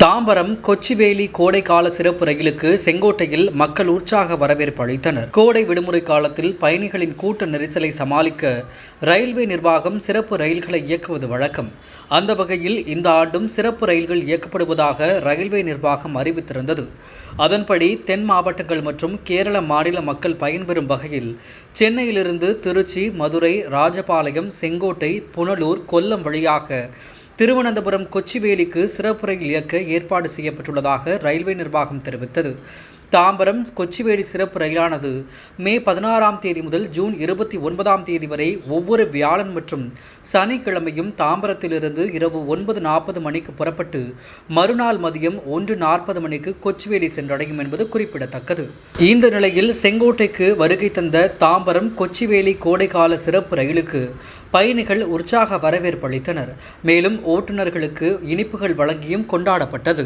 தாம்பரம் கொச்சிவேலி கோடைக்கால சிறப்பு ரயிலுக்கு செங்கோட்டையில் மக்கள் உற்சாக வரவேற்பு அளித்தனர். கோடை விடுமுறை காலத்தில் பயணிகளின் கூட்ட நெரிசலை சமாளிக்க ரயில்வே நிர்வாகம் சிறப்பு ரயில்களை இயக்குவது வழக்கம். அந்த வகையில் இந்த ஆண்டும் சிறப்பு ரயில்கள் இயக்கப்படுவதாக ரயில்வே நிர்வாகம் அறிவித்திருந்தது. அதன்படி தென் மாவட்டங்கள் மற்றும் கேரள மாநில மக்கள் பயன்பெறும் வகையில் சென்னையிலிருந்து திருச்சி, மதுரை, ராஜபாளையம், செங்கோட்டை, புனலூர், கொல்லம் வழியாக திருவனந்தபுரம் கொச்சிவேலிக்கு சிறப்பு ரயில் இயக்க ஏற்பாடு செய்யப்பட்டுள்ளதாக ரயில்வே நிர்வாகம் தெரிவித்தது. தாம்பரம் கொச்சிவேலி சிறப்பு ரயிலானது மே 16ஆம் தேதி முதல் ஜூன் 29ஆம் தேதி வரை ஒவ்வொரு வியாழன் மற்றும் சனிக்கிழமையும் தாம்பரத்திலிருந்து இரவு 9:40 மணிக்கு புறப்பட்டு மறுநாள் மதியம் 1:40 மணிக்கு கொச்சிவேலி சென்றடையும் என்பது குறிப்பிடத்தக்கது. இந்த நிலையில் செங்கோட்டைக்கு வருகை தந்த தாம்பரம் கொச்சிவேலி கோடைக்கால சிறப்பு ரயிலுக்கு பயணிகள் உற்சாக வரவேற்பு அளித்தனர். மேலும் ஓட்டுநர்களுக்கு இனிப்புகள் வழங்கியும் கொண்டாடப்பட்டது.